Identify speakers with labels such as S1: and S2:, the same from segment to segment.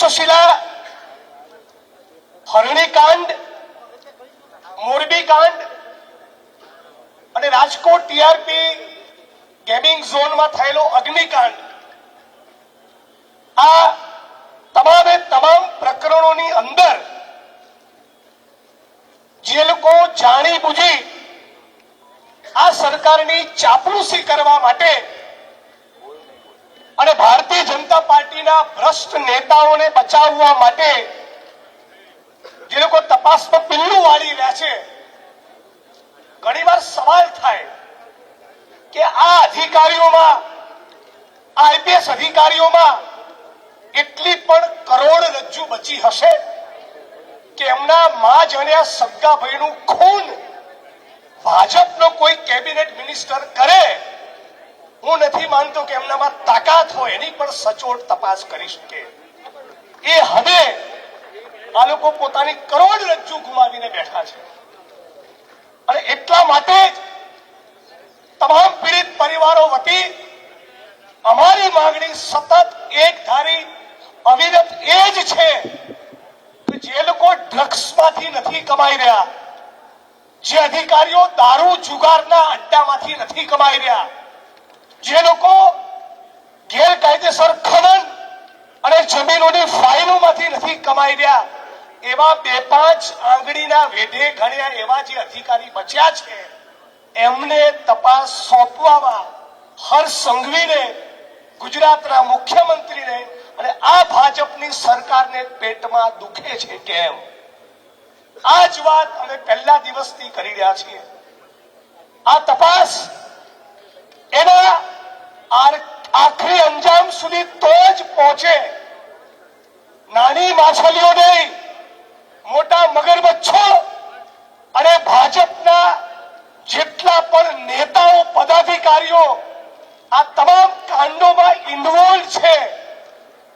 S1: તક્ષશિલા, હરણીકાંડ, મોરબી કાંડ અને Rajkot TRP gaming ઝોનમાં થયેલો અગ્નિકાંડ, આ તમામે તમામ પ્રકરણોની અંદર જે લોકો જાણી બુજી આ સરકારની ચાપલૂસી કરવા માટે અને ભારતીય જનતા પાર્ટીના ભ્રષ્ટ નેતાઓને બચાવવા માટે જે લોકો તપાસમાં પિલ્લું વાળી રહ્યા છે, ઘણીવાર સવાલ થાય કે આ અધિકારીઓમાં, આ આઈપીએસ અધિકારીઓમાં એટલી પણ કરોડરજ્જુ બચી હશે કે એમના મા જણ્યા સગા ભાઈનું ખૂન ભાજપનો કોઈ કેબિનેટ મિનિસ્ટર કરે? હું નથી માનતો કે એમનામાં તાકાત હોય એની પણ સચોટ તપાસ કરી શકે. એ હદે આ લોકો પોતાની કરોડરજ્જુ ગુમાવીને બેઠા છે અને એટલા માટે જ તમામ પીડિત પરિવારો વતી અમારી માંગણી સતત એક ધારી અવિરત એ જ છે કે જે લોકો ડ્રગ્સમાંથી નથી કમાઈ રહ્યા, જે અધિકારીઓ દારૂ જુગારના અડ્ડામાંથી નથી કમાઈ રહ્યા, જે લોકો ગેરકાયદેસર ખનન અને જમીનોની ફાઇલોમાંથી નથી કમાઈ રહ્યા, એવા 2-5 આંગળીના વેઢે ગણ્યા એવા જે અધિકારી બચ્યા છે એમને તપાસ સોંપવામાં હર્ષ સંઘવીને, ગુજરાતના મુખ્યમંત્રીને અને આ ભાજપની સરકારને પેટમાં દુખે છે કેમ? આ જ વાત અમે પહેલા દિવસથી કરી રહ્યા છીએ. આ તપાસ એના આખરી અંજામ સુધી તો જ પહોંચે, નાની માછલીઓ નહીં, મોટા મગરમચ્છો અને ભાજપના જેટલા પણ નેતાઓ, પદાધિકારીઓ આ તમામ કાંડોમાં ઇન્વોલ્વ છે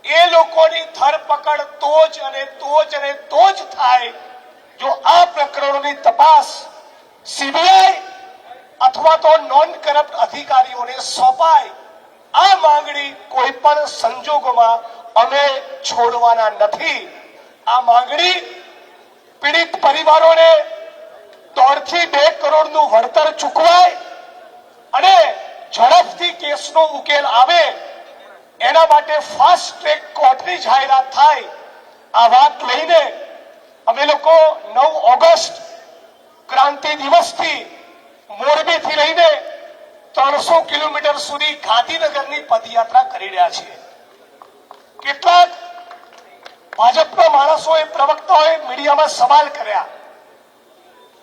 S1: એ લોકોની ધરપકડ તો જ થાય જો આ પ્રકરણોની તપાસ સીબીઆઈ અથવા તો નોન કરપ્ટ અધિકારીઓને સોંપાય. આ માંગણી કોઈ પણ સંજોગોમાં અમે છોડવાના નથી. આ માંગણી પીડિત પરિવારોને 1.5 થી 2 કરોડનું વળતર ચૂકવાય અને ઝડપથી કેસનો ઉકેલ આવે એના માટે ફાસ્ટ ટ્રેક કોર્ટની જાહેરાત થાય. આ વાત લઈને અમે લોકો 9 ઓગસ્ટ ક્રાંતિ દિવસથી મોરબીથી લઈને 300 કિલોમીટર સુધી ગાંધીનગરની પદયાત્રા કરી રહ્યા છીએ. કેટલાક ભાજપના માણસોએ, પ્રવક્તાઓએ મીડિયામાં સવાલ કર્યા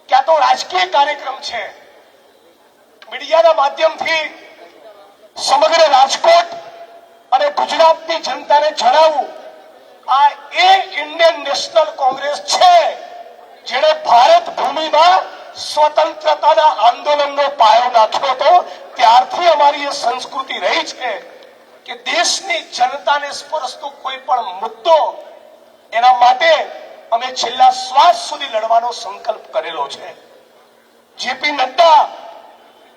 S1: કે આ તો રાજકીય કાર્યક્રમ છે. મીડિયાના માધ્યમથી સમગ્ર રાજકોટ અને ગુજરાતની જનતાને જણાવું, આ એ ઇન્ડિયન નેશનલ કોંગ્રેસ છે જેણે ભારત ભૂમિમાં સ્વતંત્રતાના આંદોલનનો પાયો નાખ્યો હતો. ત્યારથી અમારી એ સંસ્કૃતિ રહી છે કે દેશની જનતાને સ્પર્શતો કોઈ પણ મુદ્દો, એના માટે અમે છેલ્લા શ્વાસ સુધી લડવાનો સંકલ્પ કરેલો છે. જેપી નડ્ડા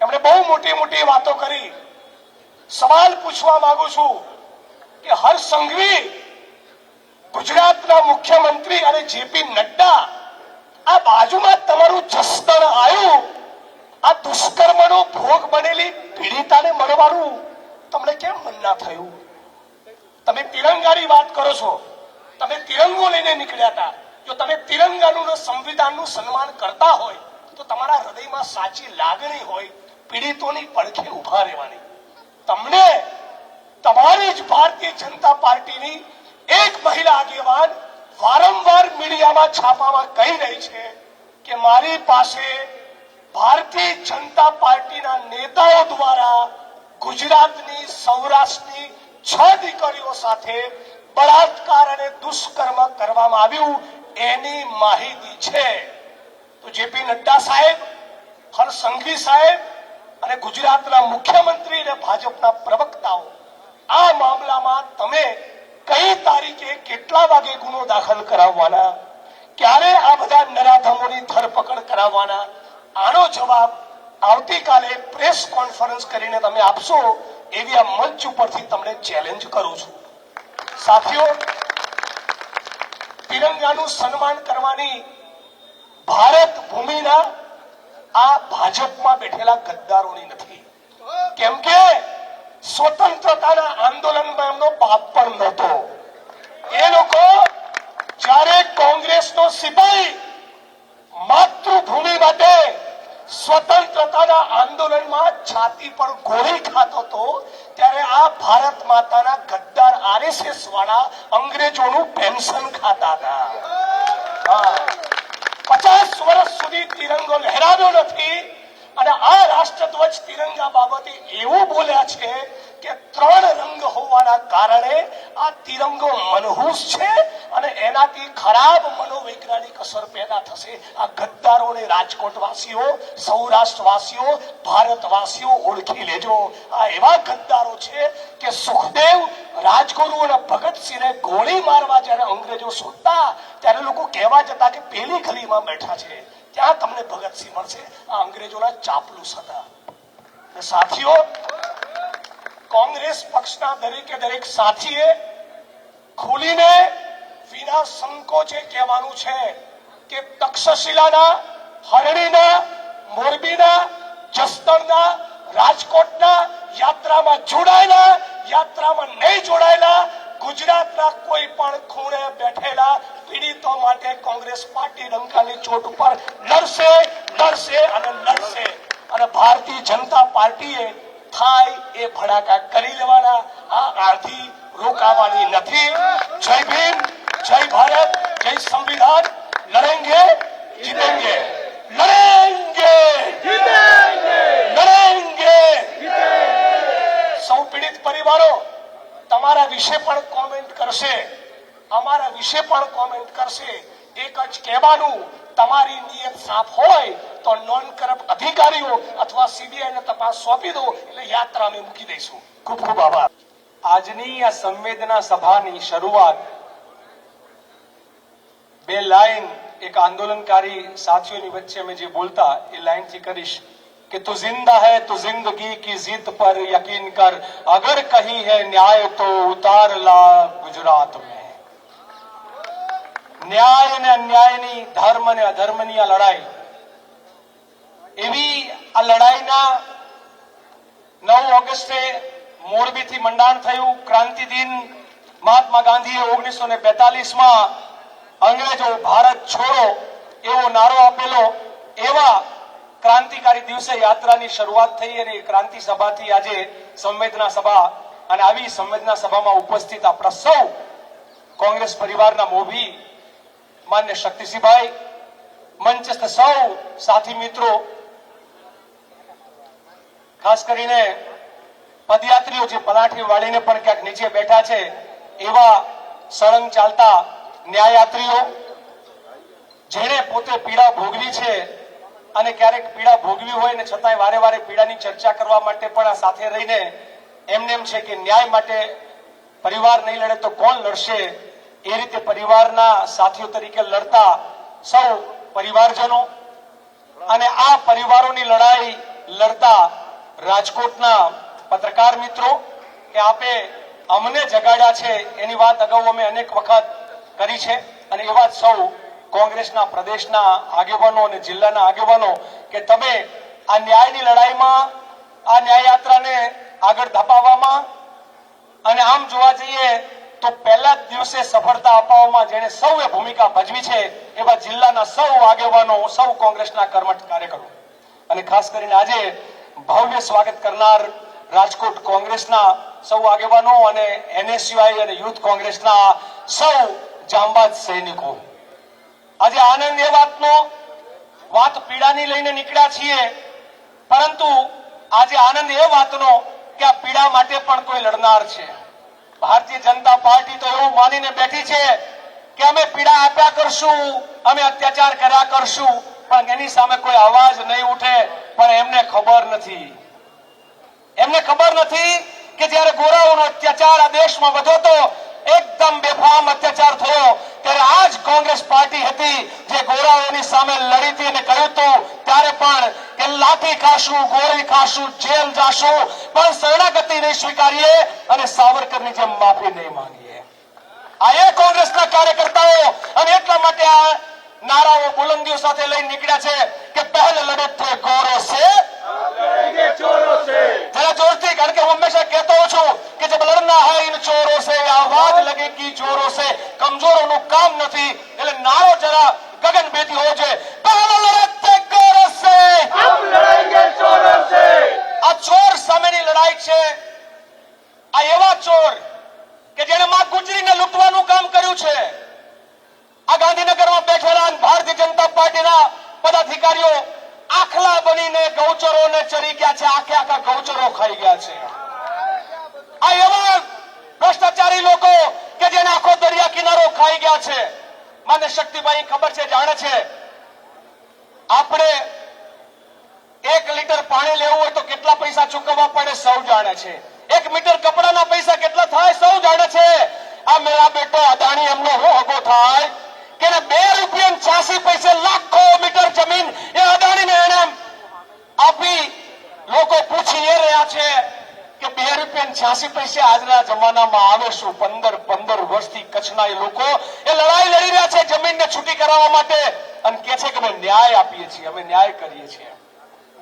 S1: એમણે બહુ મોટી મોટી વાતો કરી. સવાલ પૂછવા માંગુ છું કે હર્ષ સંઘવી, ગુજરાતના મુખ્યમંત્રી અને જેપી નડ્ડા, આ બાજુમાં તમારું જસદણ આવ્યું, આ દુષ્કર્મનો ભોગ બનેલી પીડિતાને મળવાનું તમને કેમ મન ના થયું? તમે તિરંગાની વાત કરો છો, તમે તિરંગો લઈને નીકળ્યા હતા. જો તમે તિરંગાનું અને સંવિધાનનું સન્માન કરતા હોય તો તમારા હૃદયમાં સાચી લાગણી હોય પીડિતોની પડખે ઉભા રહેવાની. તમને તમારી જ ભારતીય જનતા પાર્ટીની એક મહિલા આગેવાન વારંવાર મીડિયામાં છાપામાં કહી રહી છે કે મારી પાસે ભારતીય જનતા પાર્ટીના નેતાઓ દ્વારા ગુજરાતની, સૌરાષ્ટ્રની 6 દીકરીઓ સાથે બળાત્કાર અને દુષ્કર્મ કરવામાં આવ્યું એની માહિતી છે. તો જેપી નડ્ડા સાહેબ, હર્ષ સંઘવી સાહેબ અને ગુજરાતના મુખ્યમંત્રી અને ભાજપના પ્રવક્તાઓ, આ મામલામાં તમે કઈ તારીખે, કેટલા વાગે ગુનો દાખલ કરાવવાના, ક્યારે આ બધા નરાધમોની ધરપકડ કરાવવાના, આનો જવાબ આવતીકાલે પ્રેસ કોન્ફરન્સ કરીને તમે આપશો એવી આ મંચ ઉપરથી તમને ચેલેન્જ કરું છું. સાથીઓ, તિરંગાનું સન્માન કરવાની ભારત ભૂમિના આ ભાજપમાં બેઠેલા ગદ્દારોની નથી. કેમ કે સ્વતંત્રતાના આંદોલનમાં એમનો બાપ પણ નહોતો. એ લોકો જ્યારે કોંગ્રેસનો સિપાહી માતૃભૂમિ માટે સ્વતંત્રતાના આંદોલનમાં છાતી પર ગોળી ખાતો હતો ત્યારે આ ભારત માતાના ગદ્દાર આરએસએસ વાળા અંગ્રેજોનું પેન્શન ખાતા હતા. 50 વર્ષ સુધી તિરંગો લહેરાવ્યો નથી અને આ રાષ્ટ્રધ્વજ તિરંગા બાબતે એવું બોલ્યા છે કે 3 રંગ હોવાના કારણે આ તિરંગો મનહૂસ છે અને એનાથી ખરાબ મનોવૈજ્ઞાનિક અસર પેદા થશે. આ ગદ્દારોને રાજકોટવાસીઓ, સૌરાષ્ટ્રવાસીઓ, ભારતવાસીઓ ઓળખી લેજો. આ એવા ગદ્દારો છે કે સુખદેવ, રાજગુરુ અને ભગતસિંહને ગોળી મારવા જ્યારે અંગ્રેજો શોધતા ત્યારે લોકો કહેવા જતા કે પેલી ગલીમાં બેઠા છે, ત્યાં તમને ભગતસિંહ મળશે. આ અંગ્રેજોના ચાપલુસ હતા. સાથીઓ, કોંગ્રેસ પક્ષના દરેક સાથીએ ખુલીને વિના સંકોચે કહેવાનું છે કે તક્ષશિલાના, હરણીના, મોરબીના, જસદણના, રાજકોટના યાત્રામાં જોડાયેલા, યાત્રામાં નહીં જોડાયેલા ગુજરાતના કોઈ પણ ખૂણે બેઠેલા પીડિતો માટે કોંગ્રેસ પાર્ટી ડંકાની ચોટ ઉપર લડશે અને લડશે. અને ભારતીય જનતા પાર્ટીએ થાય એ ભડાકા કરી લેવાના. આ આંધી રોકાવાની નથી. જય ભીમ, જય ભારત, જય સંવિધાન. લડેંગે, જીતેંગે. લડેંગે, લડેંગે. સૌ પીડિત પરિવારો તમારા વિશે પણ કોમેન્ટ કરશે, અમારા વિશે પણ કોમેન્ટ કરશે. એક જ કહેવાનું, તમારી નિયત સાફ હોય તો નોન કરપ્ટ અધિકારીઓ અથવા સીબીઆઈ ને તપાસ સોંપી દો, એટલે યાત્રા અમે મૂકી દઈશું. ખૂબ ખૂબ આભાર.
S2: આજની આ સંવેદના સભાની શરૂઆત બે લાઈન એક આંદોલનકારી સાથીઓની વચ્ચે મેં જે બોલતા એ લાઈનથી કરીશ कि तू जिंदा है तो जिंदगी की जिद पर यकीन कर, अगर कहीं है न्याय तो उतार ला गुजरात में. ન્યાય અને અન્યાયની, ધર્મ અને અધર્મની આ લડાઈ, એવી આ લડાઈના 9 ઓગસ્ટે મોરબીથી મંડાણ થયું. ક્રાંતિ દિન મહાત્મા ગાંધીએ 1942માં અંગ્રેજો ભારત છોડો એવો નારો આપેલો. એવા ક્રાંતિકારી દિવસે યાત્રાની શરૂઆત થઈ અને ક્રાંતિ સભાથી આજે સંવેદના સભા, અને આવી સંવેદના સભામાં ઉપસ્થિત આપણા સૌ કોંગ્રેસ પરિવારના મોભી માન્ય શક્તિસિંહભાઈ, મંચસ્થ સૌ સાથી મિત્રો, ખાસ કરીને પદયાત્રીઓ જે પલાઠી વાળીને પણ ક્યાંક નીચે બેઠા છે એવા સળંગ ચાલતા ન્યાયયાત્રીઓ, જેણે પોતે પીડા ભોગવી છે અને ક્યારેક પીડા ભોગવી હોય ને છતાંય વારે વારે પીડાની ચર્ચા કરવા માટે પણ આ સાથે રહીને એમને એમ છે કે ન્યાય માટે પરિવાર નહીં લડે તો કોણ લડશે, એ રીતે પરિવારના સાથીઓ તરીકે લડતા સૌ પરિવારજનો અને આ પરિવારોની લડાઈ લડતા રાજકોટના પત્રકાર મિત્રો, કે આપે અમને જગાડ્યા છે એની વાત અગાઉ અમે અનેક વખત કરી છે. અને એવા જ સૌ કોંગ્રેસના પ્રદેશના આગેવાનો અને જિલ્લાના આગેવાનો કે તમે આ ન્યાયની લડાઈમાં, આ ન્યાય યાત્રાને આગળ ધપાવવામાં અને આમ જોવા જઈએ તો પહેલા જ દિવસે સફળતા અપાવવામાં જેને સૌએ ભૂમિકા ભજવી છે એવા જિલ્લાના સૌ આગેવાનો, સૌ કોંગ્રેસના કર્મઠ કાર્યકરો અને ખાસ કરીને આજે ભવ્ય સ્વાગત કરનાર રાજકોટ કોંગ્રેસના સૌ આગેવાનો અને એનએસયુઆઈ અને યુથ કોંગ્રેસના સૌ જાંબાજ સૈનિકો, આજે આનંદ એ વાત પીડાની લઈને નીકળ્યા છીએ, પરંતુ આજે આનંદ એ વાતનો કે આ પીડા માટે પણ કોઈ લડનાર છે. ભારતીય જનતા પાર્ટી તો એવું માનીને બેઠી છે કે અમે પીડા આપ્યા કરશું, અમે અત્યાચાર કર્યા કરશું, પણ એની સામે કોઈ અવાજ નહીં ઉઠે. પણ એમને ખબર નથી કે જ્યારે ગોરાઓનો અત્યાચાર આ દેશમાં વધ્યો તો એકદમ બેફામ અત્યાચાર થયો ત્યારે આ જ કોંગ્રેસ પાર્ટી હતી જે ગોરાઓની સામે લડી હતી અને કહ્યું હતું ત્યારે પણ કે લાઠી ખાશું, ગોળી ખાશું, જેલ જાશું, પણ શરણાગતિ નહીં સ્વીકારીએ અને સાવરકરની જેમ માફી નહીં માંગીએ. આ એ કોંગ્રેસના કાર્યકર્તાઓ અને એટલા માટે આ નારાઓ બુલંદીઓ સાથે લઈને નીકળ્યા છે કે પહેલ લડત थे ગોરો से जरा जोरથી, કારણ કે હું હંમેશા કહેતો હોઉં છું કે જબ લડના है इन चोरों से आवाज लगेगी जोरों से, કમજોરોનું કામ નથી, એટલે નારો જરા ગગનભેદી હોવો જોઈએ, પહેલ લડત थे ગોરો से,
S3: हम लड़ेंगे चोरों से।
S2: આ ચોર સામેની લડાઈ છે। આ એવા ચોર કે જેણે માં ગુજરીને લૂંટવાનું કામ કર્યું છે। આ ગાંધીનગરમાં બેઠેલા ભારતીય જનતા પાર્ટીના પદાધિકારીઓ આખલા બનીને ગૌચરોને ચરી ગયા છે, આખે આખા ગૌચરો ખાઈ ગયા છે। આ એવા ભ્રષ્ટાચારી લોકો કે જેને આખો દરિયા કિનારો ખાઈ ગયા છે। મને શક્તિભાઈ ખબર છે, જાણે છે, આપણે 1 લીટર પાણી લેવું હોય તો કેટલા પૈસા ચૂકવવા પડે સૌ જાણે છે। 1 મીટર કપડાના પૈસા કેટલા થાય સૌ જાણે છે। આ મેરા બેટો અદાણી એમનો હું હગો થાય કે ₹2.86 લાખો મીટર જમીન એ અદાણીને એને આપી। લોકો પૂછી એ રહ્યા છે કે ₹2.86 આજના જમાનામાં આવે શું? 15 વર્ષથી કચ્છના એ લોકો એ લડાઈ લડી રહ્યા છે જમીનને છૂટી કરાવવા માટે અને કહે છે કે અમે ન્યાય આપીએ છીએ, અમે ન્યાય કરીએ છીએ।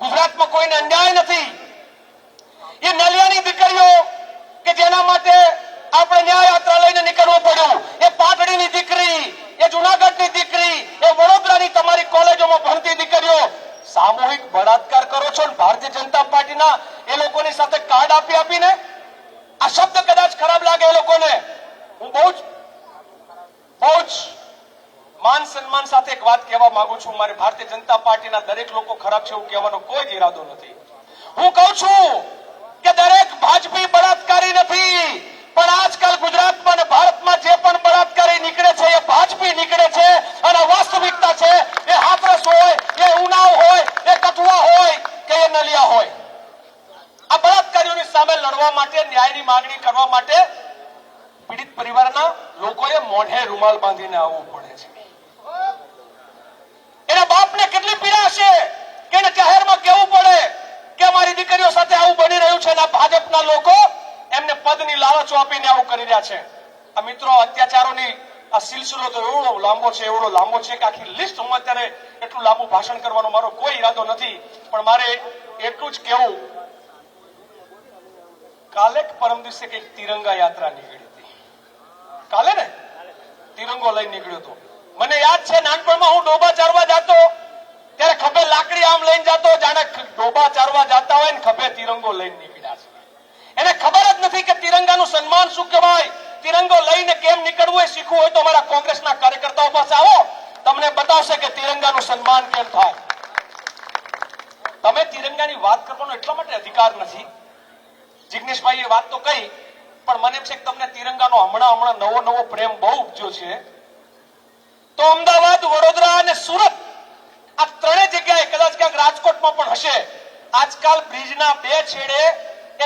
S2: ગુજરાતમાં કોઈને અન્યાય નથી। એ નલિયાની દીકરીઓ કે જેના માટે આપણે ન્યાય યાત્રા લઈને નીકળવું પડ્યું, એ પાટડીની દીકરી, એ જુનાગઢની દીકરી, એ વડોદરાની તમારી કોલેજોમાં ભણતી દીકરીઓ સામૂહિક બળાત્કાર કરો છો ને ભારતીય જનતા પાર્ટીના એ લોકોની સાથે કાર્ડ આપીને આ શબ્દ કદાચ ખરાબ લાગે એ લોકોને, હું બહુ જ માન સન્માન સાથે એક વાત કહેવા માંગુ છું। મારે ભારતીય જનતા પાર્ટીના દરેક લોકો ખરાબ છે એવું કહેવાનો કોઈ જ ઈરાદો નથી। હું કહું છું કે દરેક ભાજપી બળાત્કારી નથી, પણ આજકાલ ગુજરાતમાં અને ભારતમાં જે પણ બળાત્કારી નીકળે છે એ ભાજપી નીકળે છે અને વાસ્તવિકતા છે એ હાથરસ હોય, એ ઉનાવ હોય, એ કઠુઆ હોય કે એ નલિયા હોય। આ બળાત્કારીઓની સામે લડવા માટે, ન્યાયની માંગણી કરવા માટે પીડિત પરિવારના લોકોએ મોઢે રૂમાલ બાંધીને આવવું પડે છે। એના બાપને કેટલી પીડા હશે કે એને જાહેરમાં કહેવું પડે કે અમારી દીકરીઓ સાથે આવું બની રહ્યું છે અને આ ભાજપના લોકો એમને પદની લાલચો આપીને આવું કરી રહ્યા છે। આ મિત્રો, અત્યાચારોની આ સિલસિલો તો એવડો લાંબો છે કે આખી લિસ્ટ હું અત્યારે એટલું લાંબુ ભાષણ કરવાનો મારો કોઈ ઈરાદો નથી, પણ મારે એટલું જ કહેવું, કાલે પરમ દિવસે કંઈક તિરંગા યાત્રા નીકળી હતી, કાલે ને તિરંગો લઈને નીકળ્યો હતો। મને યાદ છે નાનપણમાં હું ડોબા ચારવા જતો ત્યારે ખભે લાકડી આમ લઈને જતો, જાણે ડોબા ચારવા જતા હોય ને ખભે તિરંગો લઈને નીકળ્યા છે। એને ખબર જ નથી કે તિરંગાનું સન્માન શું કહેવાય, તિરંગો લઈને કેમ નીકળવું એ શીખવું હોય તો અમારા કોંગ્રેસના કાર્યકર્તાઓ પાસે આવો, તમને બતાવશે કે તિરંગાનું સન્માન કેમ થાય। તમે તિરંગાની વાત કરવાનો એટલા માટે અધિકાર નથી, જિગ્નેશભાઈએ વાત તો કહી, પણ મને એમ છે કે તમને તિરંગાનો હમણાં નવો પ્રેમ બહુ ઉપજ્યો છે। તો અમદાવાદ, વડોદરા અને સુરત આ ત્રણેય જગ્યાએ, કદાચ ક્યાંક રાજકોટમાં પણ હશે, આજકાલ બ્રિજના 2 છેડે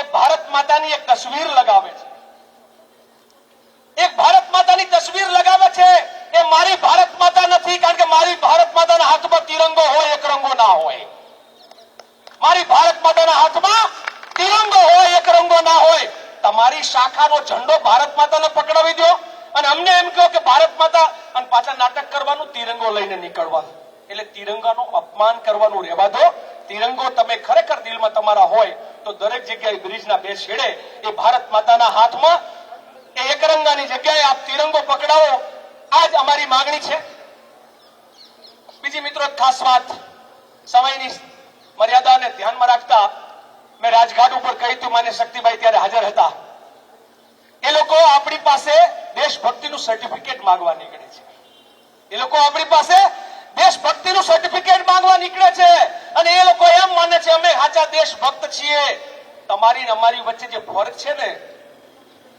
S2: એક ભારત માતાની એક તસવીર લગાવે છે। એક ભારત માતાની તસવીર લગાવે છે। એ મારી ભારત માતા નથી, કારણ કે મારી ભારત માતાના હાથમાં તિરંગો હોય, એક રંગો ના હોય। મારી ભારત માતાના હાથમાં તિરંગો હોય, એક રંગો ના હોય। તમારી શાખાનો ઝંડો ભારત માતાને પકડાવી દો અને અમને એમ કહો કે ભારત માતા, અને પાછા નાટક કરવાનું, તિરંગો લઈને નીકળવાનું। એટલે તિરંગાનું અપમાન કરવાનું રહેવા દો। તિરંગો તમે ખરેખર દિલમાં તમારા હોય તો દરેક જગ્યાએ બ્રિજના 2 છેડે એ ભારત માતાના હાથમાં એ એકરંગાની જગ્યાએ આપ તિરંગો પકડાવો, આ જ અમારી માંગણી છે। બીજી મિત્રો, ખાસ વાત, સમયની મર્યાદાને ધ્યાનમાં રાખતા મેં રાજઘાટ ઉપર કહી હતું, માન્ય શક્તિભાઈ ત્યારે હાજર હતા, એ લોકો આપણી પાસે દેશભક્તિનું સર્ટિફિકેટ માંગવા નીકળે છે। એ લોકો આપણી પાસે દેશભક્તિનું સર્ટિફિકેટ માંગવા નીકળે છે અને એ લોકો એમ માને છે અમે સાચા દેશભક્ત છીએ। તમારી ને અમારી વચ્ચે જે ફરક છે ને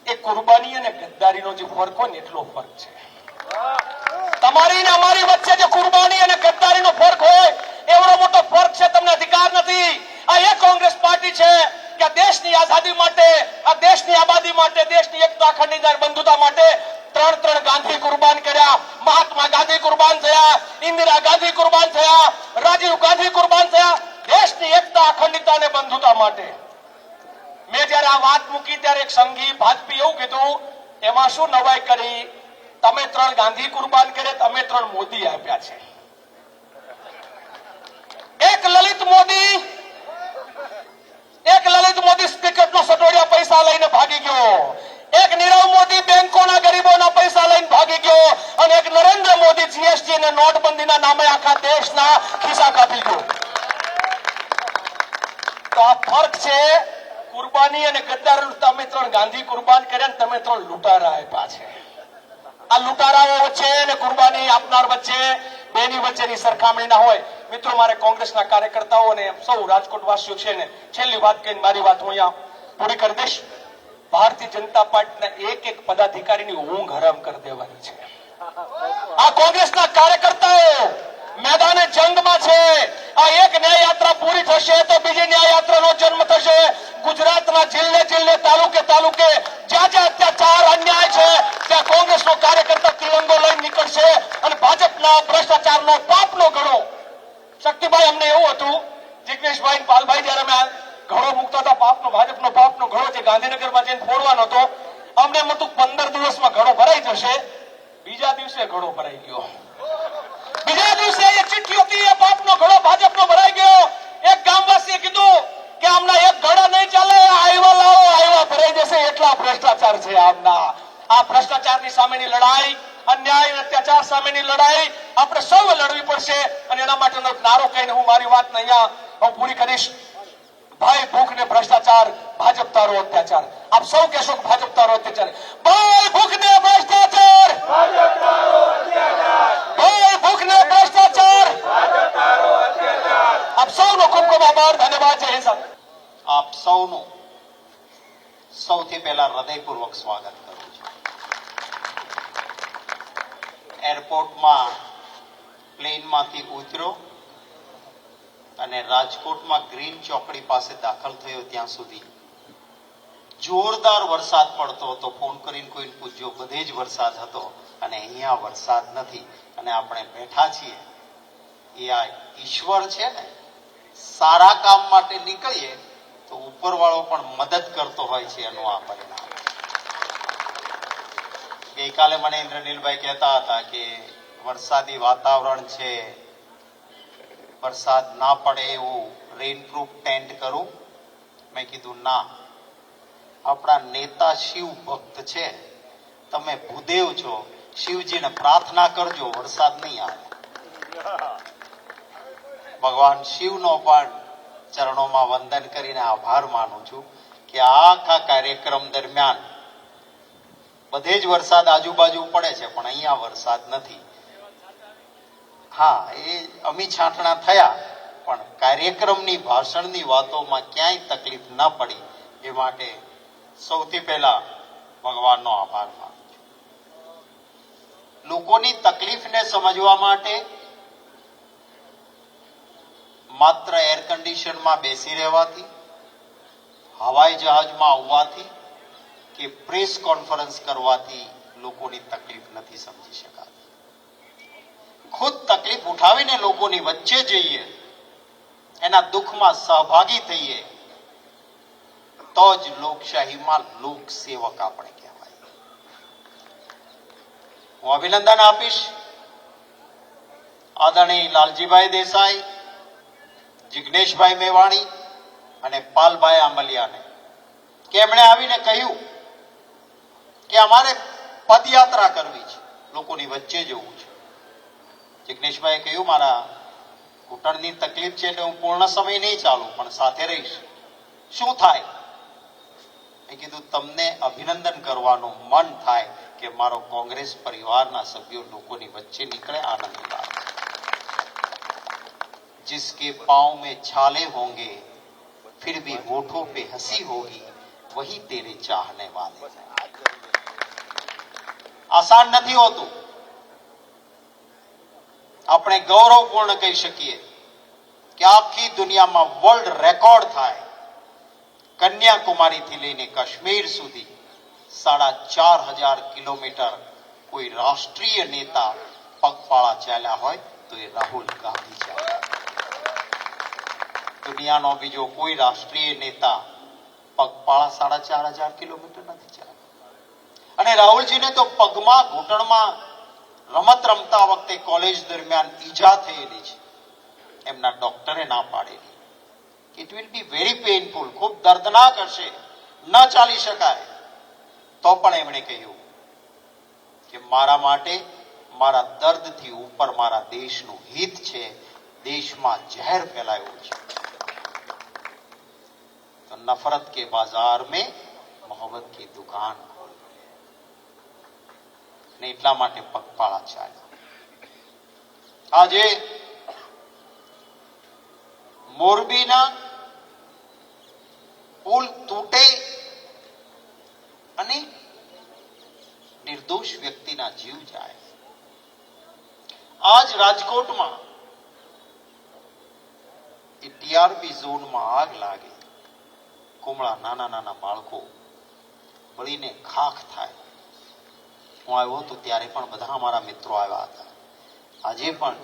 S2: એ કુરબાની અને ગદ્દારીનો જે ફરક હોય ને એટલો ફરક છે। તમારી ને અમારી વચ્ચે જે કુરબાની અને ગદ્દારીનો ફરક હોય એવડો મોટો ફરક છે, તમને અધિકાર નથી। આ એ કોંગ્રેસ પાર્ટી છે કે આ દેશની આઝાદી માટે, આ દેશની આબાદી માટે, દેશની એકતા, અખંડિતતા, બંધુતા માટે 3 ગાંધી કુરબાન કર્યા। મહાત્મા ગાંધી કુરબાન થયા, ઇન્દિરા ગાંધી કુરબાન થયા, રાજીવ ગાંધી કુરબાન થયા, દેશની એકતા, અખંડિતતા અને બંધુતા માટે। મેં જયારે આ વાત મૂકી ત્યારે એક સંઘી ભાજપી એવું કીધું, એમાં શું નવાઈ કરી તમે 3 ગાંધી કુરબાન કરે, તમે 3 મોદી આપ્યા છે. એક લલિત મોદી ક્રિકેટનો સટોડિયા પૈસા લઈને ભાગી ગયો. એક નીરવ મોદી બેંકોના ગરીબોના પૈસા લઈને ભાગી ગયો. અને એક નરેન્દ્ર મોદી જીએસટી અને નોટબંધીના નામે આખા દેશના ખિસ્સા કાપી ગયો. તો આ ફરક છે કુરબાની અને ગદ્દાર. તમે 3 ગાંધી કુરબાન કર્યા ને તમે 3 લૂંટારા આપ્યા છે. આ લૂંટારાઓ વચ્ચે અને કુરબાની આપનાર વચ્ચે બેની વચ્ચેની સરખામણી ના હોય. મિત્રો, મારે કોંગ્રેસના કાર્યકર્તાઓ અને સૌ રાજકોટવાસીઓ છે ને છેલ્લી વાત કહીને મારી વાત હું અહીંયા પૂરી કરી દઈશ. ભારતીય જનતા પાર્ટીના એક પદાધિકારીની ઊંઘ હરામ કરી દેવાની છે. આ કોંગ્રેસના કાર્યકર્તાઓ મેદાને જંગમાં છે. આ એક ન્યાય યાત્રા પૂરી થશે તો બીજી ન્યાય યાત્રાનો જન્મ થશે. ગુજરાતના જિલ્લે તાલુકે જ્યાં જ્યાં અત્યાચાર અન્યાય છે ત્યાં કોંગ્રેસનો કાર્યકર્તા તિરંગો લઈને નીકળશે અને ભાજપના ભ્રષ્ટાચારનો પાપનો ઘડો. શક્તિભાઈ, અમને એવું હતું, જિગ્નેશભાઈ પાલભાઈ, જયારે અમે ઘડો મૂકતા હતા ભાજપનો પાપનો ઘડો જે ગાંધીનગરમાં જઈને ફોડવાનો હતો, અમને એમ હતું 15 દિવસમાં ઘડો ભરાઈ જશે. બીજા દિવસે ઘડો ભરાઈ ગયો. બીજા દિવસે એ ચિઠ્ઠી હતી, એ પાપનો ઘડો ભાજપનો ભરાઈ ગયો. એક ગામવાસીએ કીધું કે આમના એક ઘડા નહીં ચાલે, આવ્યા લાવો, આવ્યા ભરાઈ જશે. એટલા ભ્રષ્ટાચાર છે આમના. આ ભ્રષ્ટાચારની સામેની લડાઈ, અન્યાય અને અત્યાચાર સામેની લડાઈ આપણે સૌએ લડવી પડશે. અને એના માટેનો એક નારો કહીને હું મારી વાતને અહીંયા પૂરી કરીશ. ભાઈ, ભૂખ ને ભ્રષ્ટાચાર, ભાજપ તારો અત્યાચાર. આપ સૌ કહેશો કે ભાજપ તારો અત્યાચાર. ભાઈ, ભૂખ ને ભ્રષ્ટાચાર,
S3: ભાજપ તારો અત્યાચાર,
S2: ભાઈ, ભૂખ ને ભ્રષ્ટાચાર,
S3: ભાજપ તારો અત્યાચાર.
S2: આપ સૌનો ખૂબ ખૂબ આભાર, ધન્યવાદ. જય હિન્દ.
S4: આપ સૌનું સૌથી પહેલા હૃદયપૂર્વક સ્વાગત કરું છું. એરપોર્ટમાં પ્લેનમાંથી ઉતર્યો અને રાજકોટમાં ગ્રીન ચોકડી પાસે દાખલ થયો ત્યાં સુધી જોરદાર વરસાદ પડતો હતો. ફોન કરીને કોઈને પૂછજો, બધે જ વરસાદ હતો અને અહીંયા વરસાદ નથી. અને આપણે બેઠા છીએ એ આ ઈશ્વર છે ને. સારા કામ માટે નીકળીએ તો ઉપરવાળો પણ મદદ કરતો હોય છે. એનું આ પરિણામ. ગઈકાલે મને ઇન્દ્રનીલભાઈ કહેતા હતા કે વરસાદી વાતાવરણ છે, વરસાદ ના પડે એવું રેનપ્રૂફ ટેન્ટ કરું. મેં કીધું ના, આપણા નેતા શિવ ભક્ત છે, તમે ભૂદેવ છો, શિવજીને પ્રાર્થના કરજો, વરસાદ નહીં આવે. ભગવાન શિવનો પણ ચરણોમાં વંદન કરીને આભાર માનું છું કે આખા કાર્યક્રમ દરમિયાન બધે જ વરસાદ આજુબાજુ પડે છે પણ અહીંયા વરસાદ નથી. હા, એ અમી છાંટણા થયા પણ કાર્યક્રમની ભાષણની વાતોમાં ક્યાંય તકલીફ ન પડી. એ માટે સૌથી પહેલા ભગવાનનો આભાર માનું છું. લોકોની તકલીફને સમજવા માટે માત્ર એર કન્ડિશનમાં બેસી રહેવાથી, હવાઈ જહાજમાં આવવાથી કે પ્રેસ કોન્ફરન્સ કરવાથી લોકોની તકલીફ નથી સમજી શકાતી. ખુદ તકલીફ ઉઠાવીને લોકોની વચ્ચે જઈએ, એના દુઃખમાં સહભાગી થઈએ તો જ લોકશાહીમાં લોકસેવક આપણે કહેવાય. હું અભિનંદન આપીશ આદરણીય લાલજીભાઈ દેસાઈ, જિગ્નેશભાઈ મેવાણી અને પાલભાઈ આંબલિયાને કે એમણે આવીને કહ્યું કે અમારે પદયાત્રા કરવી છે, લોકોની વચ્ચે જવું છે. જિગ્નેશભાઈએ કહ્યું મારા ઘૂંટણની તકલીફ છે એટલે હું પૂર્ણ સમય નહીં ચાલું પણ સાથે રહીશ. શું થાય? મેં કીધું તમને અભિનંદન કરવાનું મન થાય કે મારો કોંગ્રેસ પરિવારના સભ્યો લોકોની વચ્ચે નીકળે, આનંદ થાય. जिसके पांव में छाले होंगे फिर भी होठों पे हंसी होगी वही तेरे चाहने वाले. આસાન નથી હોતું. આપણે ગૌરવપૂર્ણ કહી શકીએ કે આખી દુનિયામાં વર્લ્ડ રેકોર્ડ થાય. કન્યાકુમારીથી લઈને કાશ્મીર સુધી 4500 કિલોમીટર કોઈ રાષ્ટ્રીય નેતા પગપાળા ચાલ્યા હોય તો એ રાહુલ ગાંધી ચાલ્યા. દુનિયાનો બીજો કોઈ રાષ્ટ્રીય નેતા પગપાળા 4500 કિલોમીટર નથી ચાલ્યા. અને રાહુલજીને તો પગમાં ઘૂંટણમાં રમત રમતા વખતે કોલેજ દરમિયાન ઈજા થયેલી છે. એમના ડોક્ટરે ના પાડેલી. It will be very painful, ખૂબ દર્દનાક હશે, ન ચાલી શકાય. તો પણ એમણે કહ્યું કે મારા માટે મારા દર્દથી ઉપર મારા દેશનું હિત છે. દેશમાં ઝેર ફેલાયું છે તો નફરત કે બાજાર મેં મોહબ્બત की दुकान खोल ને એટલા માટે પગપાળા ચાલ્યા. આજે મોરબીના પુલ તૂટે અને નિર્દોષ વ્યક્તિના જીવ જાય. આજ રાજકોટમાં ટીઆરપી ઝોનમાં આગ લાગે, કુમળા નાના નાના બાળકો બળીને ખાખ થાય. હું આવ્યો હતો ત્યારે પણ બધા અમારા મિત્રો આવ્યા હતા. આજે પણ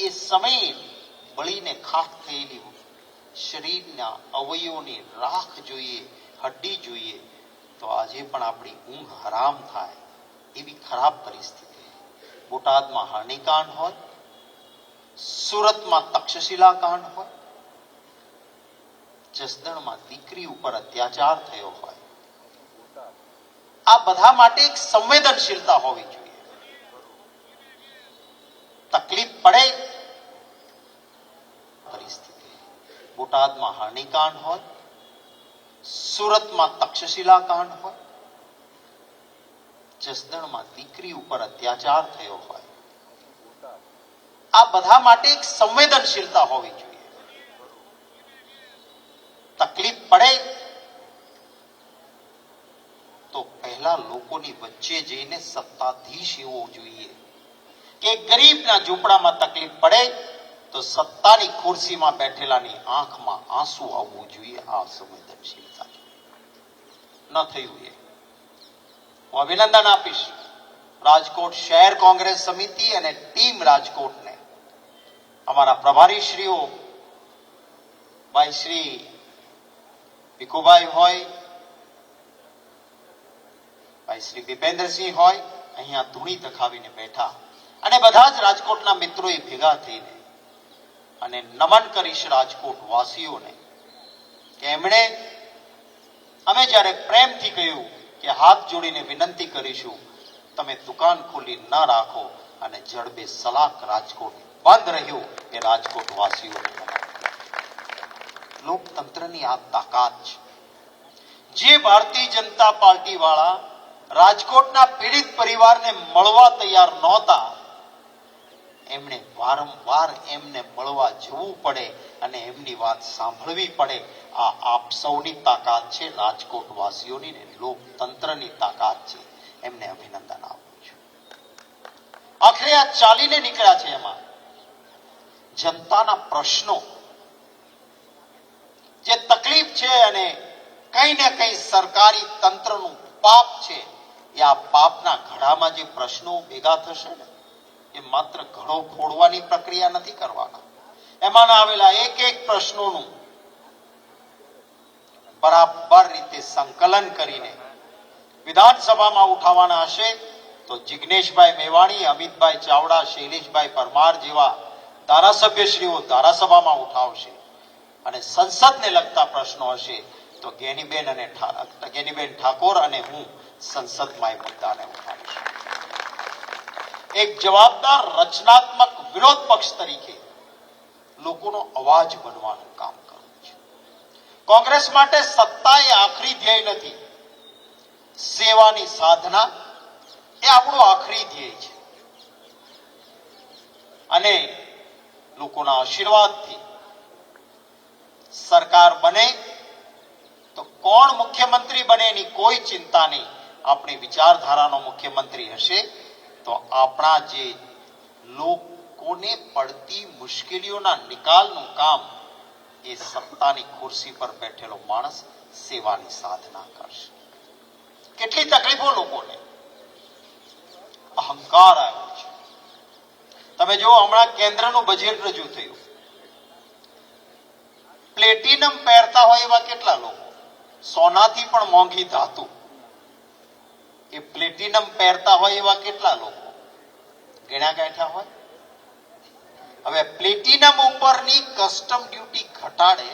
S4: એ સમયે બળીને ખાખ થયેલી શરીરના અવયવોની રાખ જોઈએ, હડ્ડી જોઈએ તો આજે પણ આપણી ઊંઘ હરામ થાય એવી ખરાબ પરિસ્થિતિ. બોટાદમાં હરણીકાંડ હોય, સુરતમાં તક્ષશિલા કાંડ હોય, જસદણમાં દીકરી ઉપર અત્યાચાર થયો હોય, આ બધા માટે એક સંવેદનશીલતા હોવી જોઈએ. તકલીફ પડે પરિસ્થિતિ. બોટાદમાં હરણીકાંડ હોય, સુરતમાં તક્ષશિલા કાંડ હોય, જસદણમાં દીકરી ઉપર અત્યાચાર થયો હોય, આ બધા માટે એક સંવેદનશીલતા હોવી જોઈએ. તકલીફ પડે તો પહેલા લોકોની વચ્ચે જઈને સત્તાધીશ એવો જોઈએ કે ગરીબના ઝૂંપડામાં તકલીફ પડે તો સત્તાની ખુરશીમાં બેઠેલાની આંખમાં આંસુ આવવું જોઈએ. આ સંવેદનશીલતા ન થયું. એ હું અભિનંદન આપીશ રાજકોટ શહેર કોંગ્રેસ સમિતિ અને ટીમ રાજકોટને. અમારા પ્રભારી શ્રીઓ ભાઈ શ્રી ભીખુભાઈ હોય, ભાઈ શ્રી દીપેન્દ્રસિંહ હોય, અહીંયા ધૂણી તખાવીને બેઠા અને બધા જ રાજકોટના મિત્રોએ ભેગા થઈને અને નમન કરીશ રાજકોટ વાસીઓને કે એમણે અમે જ્યારે પ્રેમથી કહ્યું કે હાથ જોડીને વિનંતી કરીશું તમે દુકાન ખોલી ન રાખો અને જડબે સલાક રાજકોટ બંધ રહ્યું એ રાજકોટ વાસીઓ. લોકતંત્રની આ તાકાત છે. જે ભારતીય જનતા પાર્ટી વાળા રાજકોટના પીડિત પરિવારને મળવા તૈયાર નહોતા એમણે વારંવાર એમને મળવા જવું પડે અને એમની વાત સાંભળવી પડે. આ આપ સૌની તાકાત છે, રાજકોટ વાસીઓની ને લોકતંત્રની તાકાત છે. એમને અભિનંદન આપું છું. આખરે આ ચાલીને નીકળ્યા છે. એમાં જનતાના પ્રશ્નો જે તકલીફ છે અને કઈ ને કઈ સરકારી તંત્રનું પાપ છે એ આ પાપના ઘડામાં જે પ્રશ્નો ભેગા થશે ને એ માત્ર ઘડો ફોડવાની પ્રક્રિયા નથી કરવાના. એમાં આવેલા એક એક પ્રશ્નોનું બરાબર રીતે સંકલન કરીને વિધાનસભામાં ઉઠાવવાના હશે તો જિગ્નેશભાઈ મેવાણી, અમિતભાઈ ચાવડા, શૈલેષભાઈ પરમાર જેવા ધારાસભ્યશ્રીઓ ધારાસભામાં ઉઠાવશે અને સંસદને લગતા પ્રશ્નો હશે તો ગેનીબેન ઠાકોર અને હું સંસદમાં એ મુદ્દાને ઉઠાવીશ. એક જવાબદાર રચનાત્મક વિરોધ પક્ષ તરીકે લોકોનો અવાજ બનવાનું કામ કરવું છે. કોંગ્રેસ માટે સત્તા એ આખરી ધ્યેય નથી. સેવાની સાધના એ આપણું આખરી ધ્યેય છે અને લોકોના આશીર્વાદથી સરકાર બને તો કોણ મુખ્યમંત્રી બને એની કોઈ ચિંતા નહીં. આપણી વિચારધારાનો મુખ્યમંત્રી હશે તો આપણા જે લોકોને પડતી મુશ્કેલીઓના નિકાલનું કામ એ સત્તાની ખુરશી પર બેઠેલો માણસ સેવાની સાધના કરશે. કેટલી તકલીફો લોકોને, અહંકાર આવ્યો છે. તમે જો હમણાં કેન્દ્રનું બજેટ રજૂ થયું, પ્લેટિનમ પહેરતા હોય એવા કેટલા લોકો, સોનાથી પણ મોંઘી ધાતુ એ પ્લેટિનમ પહેરતા હોય એવા કેટલા લોકો ગણ્યા ગાંઠ્યા હોય? હવે પ્લેટિનમ ઉપરની કસ્ટમ ડ્યુટી ઘટાડે,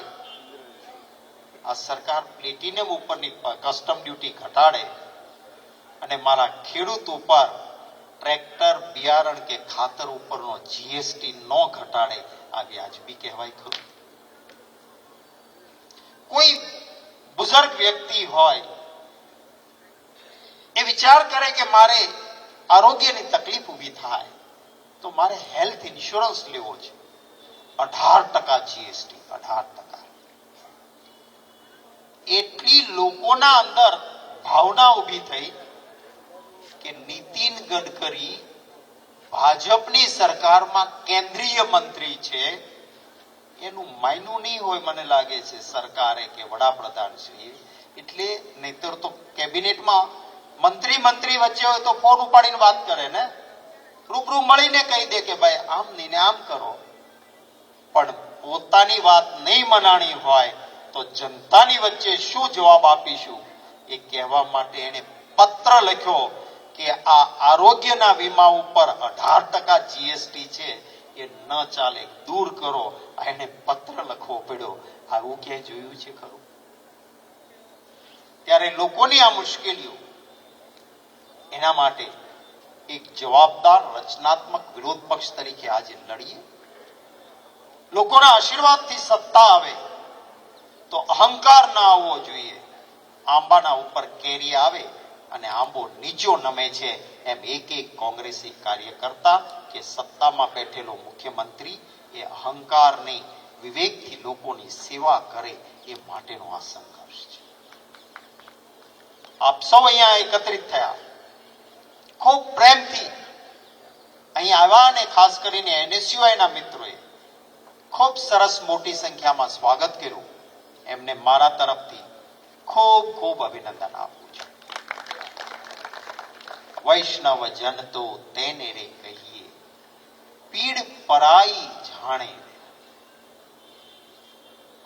S4: આ સરકાર પ્લેટિનમ ઉપરની કસ્ટમ ડ્યુટી ઘટાડે અને મારા ખેડૂત ઉપર ટ્રેક્ટર, બિયારણ કે ખાતર ઉપરનો જીએસટી ન ઘટાડે, આ વ્યાજબી કહેવાય ખરું? કોઈ બુઝુર્ગ વ્યક્તિ હોય એ વિચાર કરે કે મારે આરોગ્યની તકલીફ ઊભી થાય તો મારે હેલ્થ ઇન્સ્યોરન્સ લેવો છે, 18% જીએસટી, 18%. એટલી લોકોના અંદર ભાવના ઊભી થઈ કે નીતિન ગડકરી ભાજપની સરકારમાં કેન્દ્રીય મંત્રી છે, એનું માયનું નહીં હોય મને લાગે છે સરકારે કે વડાપ્રધાન શ્રી, એટલે નહીતર તો કેબિનેટમાં મંત્રી વચ્ચે હોય તો ફોન ઉપાડીને વાત કરે ને, રૂબરૂ મળીને કહી દે કે ભાઈ આમ નહીં ને આમ કરો. પણ પોતાની વાત નહીં મનાણી હોય તો જનતાની વચ્ચે શું જવાબ આપીશું એ કહેવા માટે એને પત્ર લખ્યો કે આ આરોગ્યના વીમા ઉપર 18% જીએસટી છે, એ ન ચાલે, દૂર કરો. એને પત્ર લખવો પડ્યો. આવું ક્યાંય જોયું છે ખરું? ત્યારે લોકોની આ મુશ્કેલીઓ, એના માટે એક જવાબદાર રચનાત્મક વિરોધ પક્ષ તરીકે આજે લડીએ. લોકોના આશીર્વાદથી સત્તા આવે તો અહંકાર ના આવવો જોઈએ. આંબાના ઉપર કેરી આવે અને આંબો નીચો નમે છે એમ એક કોંગ્રેસી કાર્યકર્તા કે સત્તામાં બેઠેલો મુખ્યમંત્રી એ અહંકાર નહીં, વિવેકથી લોકોની સેવા કરે એ માટેનો આ સંઘર્ષ છે. આપ સૌ અહીંયા એકત્રિત થયા, ખૂબ પ્રેમથી અહીં આવ્યા અને ખાસ કરીને એનએસયુઆઈના મિત્રોએ ખૂબ સરસ મોટી સંખ્યામાં સ્વાગત કર્યું. એમને મારા તરફથી ખૂબ ખૂબ અભિનંદન આપું છું. વૈષ્ણવ જન તો તેને રે કહીએ, પીડ પરાઈ જાણે.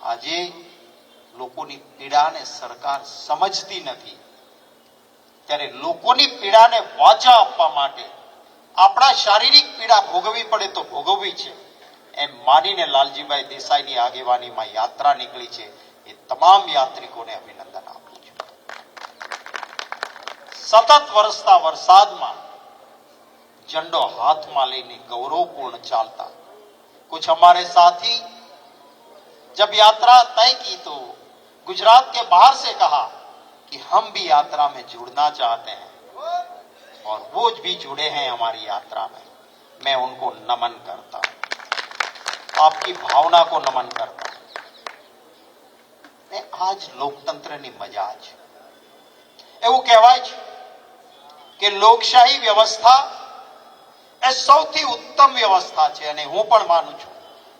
S4: આજે લોકોની પીડાને સરકાર સમજતી નથી, ત્યારે લોકોની પીડાને વાચા આપવા માટે આપણા શારીરિક પીડા ભોગવવી પડે તો ભોગવવી છે એમ માનીને લાલજીભાઈ દેસાઈની આગેવાનીમાં યાત્રા નીકળી છે. એ તમામ યાત્રિકોને અભિનંદન આપું છું. સતત વરસતા વરસાદમાં झंडो हाथ में लेने गौरवपूर्ण चालता कुछ हमारे साथी जब यात्रा तय की तो गुजरात के बाहर से कहा कि हम भी यात्रा में जुड़ना चाहते हैं और वो भी जुड़े हैं हमारी यात्रा में. मैं उनको नमन करता हूं, आपकी भावना को नमन करता हूं. आज लोकतंत्रनी मजा છે. એવું કહેવાય છે કે લોકશાહી વ્યવસ્થા એ સૌથી ઉત્તમ વ્યવસ્થા છે અને હું પણ માનું છું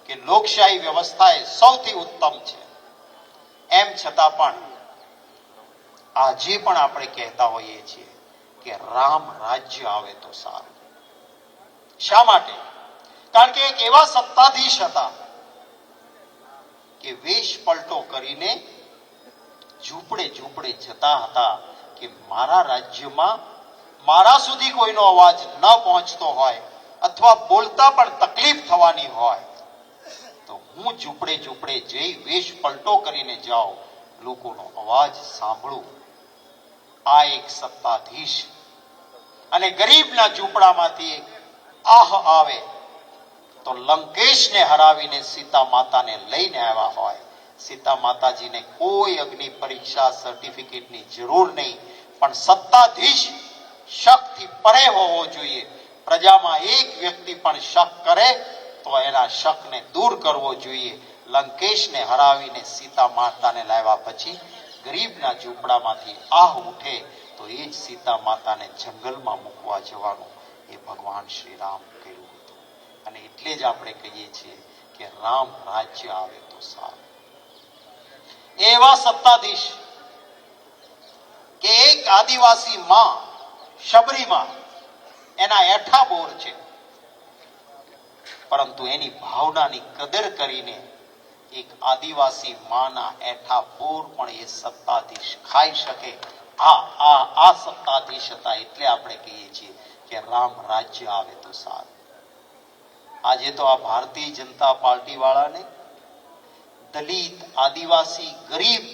S4: કે લોકશાહી વ્યવસ્થા એ સૌથી ઉત્તમ છે. એમ છતાં પણ આજે પણ આપણે કહેતા હોઈએ છીએ કે રામ રાજ્ય આવે તો સારું. શા માટે? કારણ કે એક એવા સત્તાધીશ હતા કે વેશ પલટો કરીને ઝૂંપડે ઝૂંપડે જતા હતા કે મારા રાજ્યમાં મારા સુધી કોઈનો અવાજ ન પહોંચતો હોય અથવા બોલતા પણ તકલીફ થવાની હોય તો હું ઝૂંપડે ઝૂંપડે જઈ વેશ પલટો કરીને જાઉં, લોકોનો અવાજ સાંભળું. આ એક સત્તાધીશ અને ગરીબના ઝૂંપડામાંથી આહ આવે તો લંકેશને હરાવીને સીતા માતાને લઈને આવ્યા હોય. સીતા માતાજીને કોઈ અગ્નિ પરીક્ષા સર્ટિફિકેટની જરૂર નહીં, પણ સત્તાધીશ શકથી પરે હોવો જોઈએ. પ્રજામાં એક વ્યક્તિ પણ શક કરે તો એના શકને દૂર કરવો જોઈએ. લંકેશને હરાવીને સીતા માતાને લાવ્યા પછી ગરીબના ઝૂંપડામાંથી આહ ઉઠે તો એ જ સીતા માતાને જંગલમાં મૂકવા જવાનું એ ભગવાન શ્રી રામ કહ્યું હતું. અને એટલે જ આપણે કહીએ છીએ કે રામ રાજ્ય આવે તો સારું. એવા સત્તાધીશ કે એક આદિવાસી માં શબરીમાં એના એઠા બોર છે, પરંતુ એની ભાવનાની કદર કરીને એક આદિવાસી માના એઠા બોર પણ એ સત્તાધીશ ખાઈ શકે. આ સત્તાધીશ હતા, એટલે આપણે કહીએ છીએ કે રામ રાજ્ય આવે તો સારું. આજે તો આ ભારતીય જનતા પાર્ટી વાળાને દલિત, આદિવાસી, ગરીબ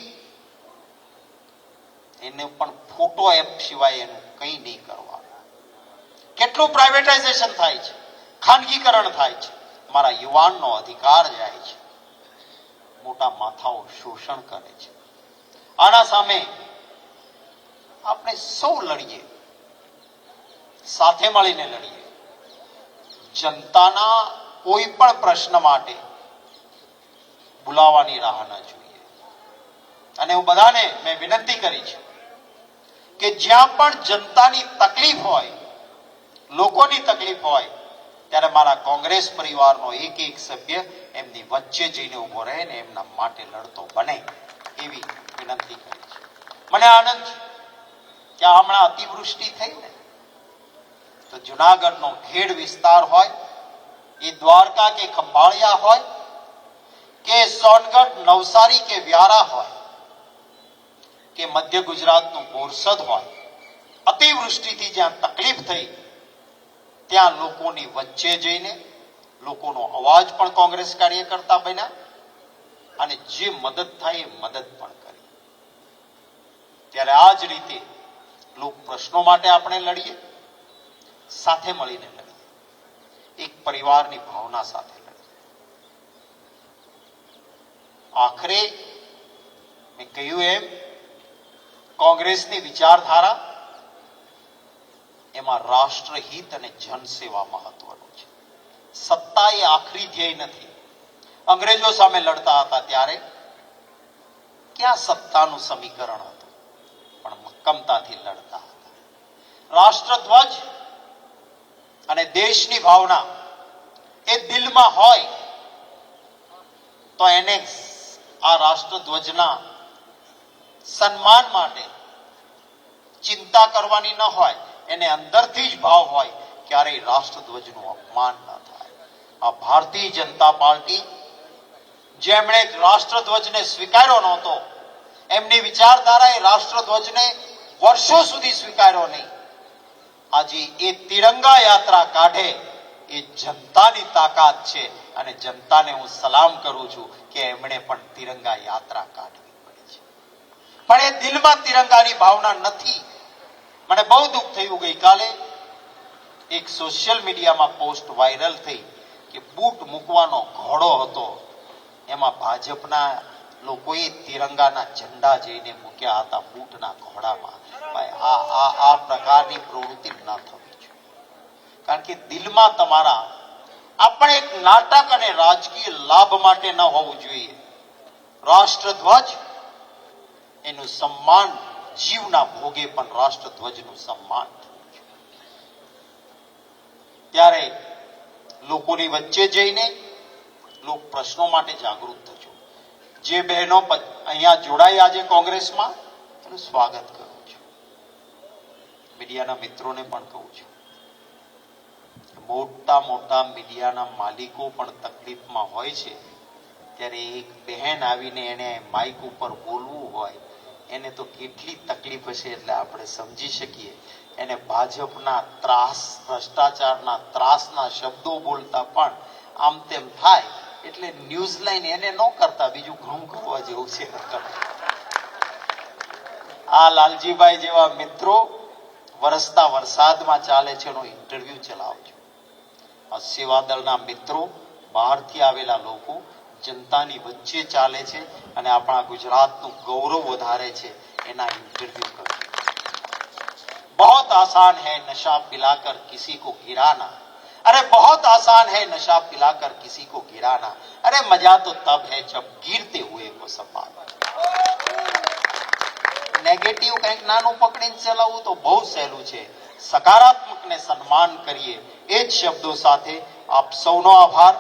S4: એને પણ ફોટો એપ સિવાય એનું કંઈ નહીં કરવા. કેટલું પ્રાઇવેટાઇઝેશન થાય છે, ખાનગીકરણ થાય છે, મારા યુવાનનો અધિકાર જાય છે, મોટા માથાઓ શોષણ કરે છે. આના સામે આપણે સૌ લડીએ, સાથે મળીને લડીએ. જનતાના કોઈ પણ પ્રશ્ન માટે બોલાવવાની રાહ ન જોઈએ. અને હું બધાને મેં વિનંતી કરી છે કે જ્યાં પણ જનતાની તકલીફ હોય, લોકોની તકલીફ હોય, ત્યારે મારા કોંગ્રેસ પરિવારનો એક એક સભ્ય એમની વચ્ચે જઈને ઉભો રહે ને એમના માટે લડતો બને, એવી વિનંતી કરી છે. મને આનંદ છે કે હમણાં અતિવૃષ્ટિ થઈ ને, તો જુનાગઢનો ખેડ વિસ્તાર હોય, એ દ્વારકા કે ખંભાળિયા હોય, કે સોનગઢ, નવસારી કે વ્યારા હોય, કે મધ્ય ગુજરાતનું બોરસદ હોય, અતિવૃષ્ટિથી જ્યાં તકલીફ થઈ ત્યાં લોકોની વચ્ચે જઈને લોકોનો અવાજ પણ કોંગ્રેસ કાર્યકર્તા બન્યા અને જે મદદ થાય એ મદદ પણ કરી. ત્યારે આ જ રીતે લોક પ્રશ્નો માટે આપણે લડીએ, સાથે મળીને લડીએ, એક પરિવારની ભાવના સાથે લડીએ. આખરે મેં કહ્યું એમ, કોંગ્રેસની વિચારધારા એમાં રાષ્ટ્રહિત અને જનસેવા મહત્વનું છે. સત્તા એ આખરી ધ્યેય નથી. અંગ્રેજો સામે લડતા હતા ત્યારે ક્યાં સત્તાનું સમીકરણ હતું, પણ મક્કમતાથી લડતા હતા. રાષ્ટ્રધ્વજ અને દેશની ભાવના એ દિલમાં હોય તો એને આ રાષ્ટ્રધ્વજના સન્માન માટે ચિંતા કરવાની ન હોય. એને અંદરથી જ ભાવ હોય, ક્યારેય રાષ્ટ્રધ્વજનું અપમાન ન થાય. આ ભારતીય જનતા પાર્ટી જેમણે રાષ્ટ્રધ્વજને સ્વીકાર્યો નહોતો, એમની વિચારધારાએ રાષ્ટ્રધ્વજને વર્ષો સુધી સ્વીકાર્યો નહીં. આજે એ તિરંગા યાત્રા કાઢે એ જનતાની તાકાત છે અને જનતાને હું સલામ કરું છું કે એમણે પણ તિરંગા યાત્રા કાઢવી પડે છે. પણ એ દિલમાં તિરંગાની ભાવના નથી. મને બહુ દુઃખ થયું, ગઈકાલે એક સોશિયલ મીડિયામાં પોસ્ટ વાયરલ થઈ કે બૂટ મૂકવાનો ઘોડો હતો, એમાં ભાજપના લોકોએ તિરંગાના ઝંડા જઈને મૂક્યા હતા બૂટના ઘોડામાં. ભાઈ આ પ્રકારની પ્રવૃત્તિ ન થવી જોઈએ. કારણ કે દિલમાં તમારા આપણે એક નાટક અને રાજકીય લાભ માટે ન હોવું જોઈએ. રાષ્ટ્રધ્વજ એનું સન્માન, જીવના ભોગે પણ રાષ્ટ્રધ્વજનું સન્માન થવું જોઈએ. ત્યારે લોકોની વચ્ચે જઈને લોક પ્રશ્નો માટે જાગૃત થજો. જે બહેનો અહીંયા જોડાઈ આજે કોંગ્રેસમાં, એનું સ્વાગત કરું છું. મીડિયાના મિત્રોને પણ કહું છું, મોટા મોટા મીડિયાના માલિકો પણ તકલીફમાં હોય છે, ત્યારે એક બહેન આવીને એને માઇક ઉપર બોલવું હોય, એને તો કેટલી તકલીફ હશે એટલે આપણે સમજી શકીએ. એને ભાજપના ત્રાસ, ભ્રષ્ટાચારના ત્રાસના શબ્દો બોલતા પણ આમ તેમ થાય, એટલે ન્યૂઝ લાઈન એને ન કરતા બીજું ઘણું કરવા જેવું છે. આ લાલજીભાઈ જેવા મિત્રો વરસતા વરસાદમાં ચાલે છે એનો ઇન્ટરવ્યુ ચલાવજો. આ સેવાદળના મિત્રો, બહારથી આવેલા લોકો જનતાની વચ્ચે ચાલે છે અને આપણા ગુજરાતનું ગૌરવ વધારે છે, એના ઇન્ટરવ્યુ કરજો. बहुत आसान है नशा पिलाकर किसी को गिराना, अरे बहुत आसान है नशा पिलाकर किसी को गिराना, अरे मजा तो तब है जब गिरते हुए को संभालना. નેગેટિવ કંઈક નાનું પકડીને ચલાવવું તો બહુ સહેલું છે. સકારાત્મકને સન્માન કરીએ, એ જ શબ્દો સાથે આપ સૌનો આભાર.